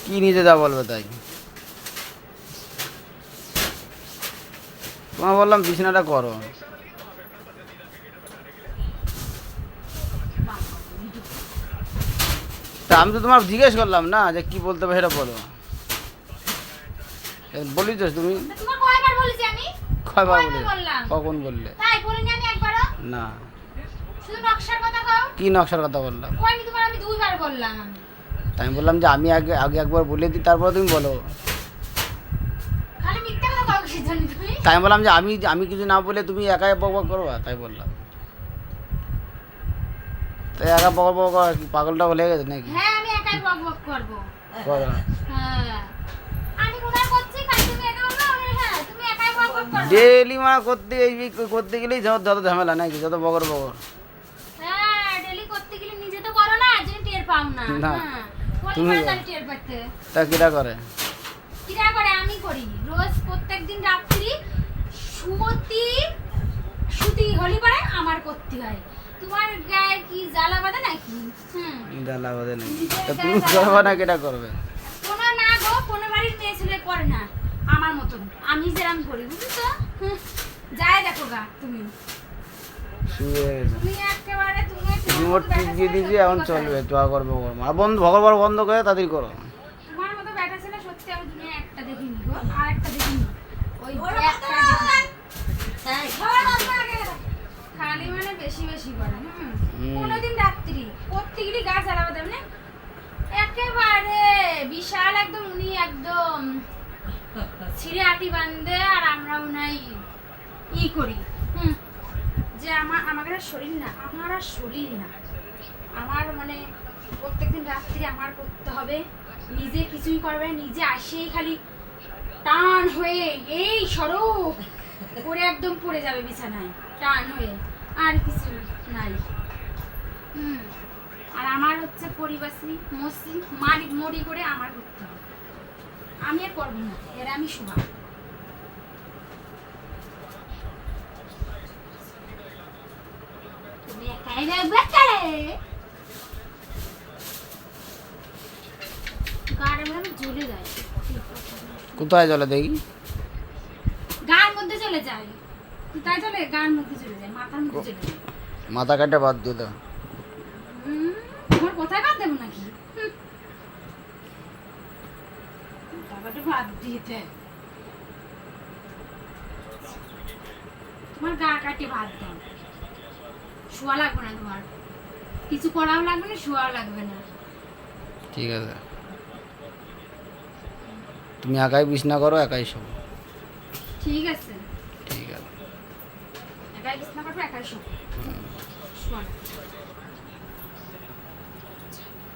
কি নিচে যা বলবে তাই। তোমার বললাম বিছানাটা করো। তা আমি তো তোমার জিজ্ঞেস করলাম না যে কি বলতে হবে সেটা বলো। বলি তো তুমি তোমার কয়বার বলেছি আমি? কয়বার কয়বার বলে বললাম? কখন বললে? তাই বলিনি আমি একবারও? না। শুধু নকশার কথা কও। কি নকশার কথা বললাম? কইনি তোমার আমি দুইবার বললাম। তাই আমি বললাম যে আমি আগে আগে একবার বলে দিই তারপরে তুমি বলো। খালি মিথ্যা কথা কও কি জানি তুমি? তাই আমি বললাম যে আমি আমি কিছু না বলে তুমি একাই বক বক করবা, তাই বললাম। তাই একা বক বক করা কি পাগলটা হয়ে গেছে নাকি? হ্যাঁ আমি একাই বক বক করব। করো। হ্যাঁ। আমি গুনাহ করছি খালি তুমি একা বলবা হ্যাঁ তুমি একাই বক বক করবে। ডেইলি মা করতে গেলেই যত ঝামেলা নাকি, যত বকর বকর। হ্যাঁ ডেলি করতে গেলে নিজে তো করো না, যে টের পাও না। না, হ্যাঁ। বলি তুমি করে করো। তাহলে টের পাতে। তা কিরা করে? কিরা করে আমি করি। রোজ প্রত্যেকদিন রাত্রি সুতি হলি পরে আমার করতে হয়। তোমার গায়ে কি জ্বালা বাঁধে নাকি? হুম। জ্বালা বাদে নাকি? তা তুমি করবা না কেটা করবে? কোনো না গো, কোনো বাড়ির মেয়ে ছেলে করে না আমার মতন। আমি যেরকম করি বুঝছো? হুম। যায় দেখো গা তুমি। শুয়ে গেছে। তুমি একেবারে তুমি রিমোট টিপ দিয়ে দিয়েছি, এখন চলবে তোয়া করবে আর বন্ধ ভগর বন্ধ করে তাড়াতাড়ি করো। তোমার মতো ব্যাটা ছেলে সত্যি আমি দুনিয়া একটা দেখিনি গো, আর একটা দেখিনি। ওই একটা খালি মানে বেশি বেশি করে। কোনোদিন রাত্রি প্রত্যেকদিনই গাছ জ্বালাবো তেমনি একেবারে বিশাল একদম, উনি একদম ছিঁড়ে আটি বান্ধে আর আমরা উনাই ই করি। যে আমাদের আর শরীর না, আমার আর শরীর না, আমার মানে প্রত্যেকদিন রাত্রি আমার করতে হবে, নিজে কিছুই করবে না, নিজে আসেই খালি টান হয়ে এই সড়ক করে একদম পড়ে যাবে বিছানায় টান হয়ে, আর কিছু নাই। আর আমার হচ্ছে পরিবাসী মসি মালিক মরি করে আমার করতে হবে, আমি আর করবো না, এর আমি শুভা। তুমি একাই দেখবে কারে গাড়ি মানে জ্বলে যায়, কোথায় চলে দেখি? গার মধ্যে চলে যায়, কোথায় চলে? গার মধ্যে চলে যায়, মাথার মধ্যে চলে যায়। মাথা কাটে বাদ দিয়ে দাও। তোমার কোথায় বাদ দেবো নাকি? বাবাটা বাদ দিতে তোমার গা কাটে বাদ দাও, শোয়া লাগবে না, তোমার কিছু করাও লাগবে না, শোয়াও লাগবে না। ঠিক আছে, তুমি একাই বিছনা করো, একাই শো। ঠিক আছে, ঠিক আছে। একাই বিছনা করবে, একাই শোবো, শোয়া না।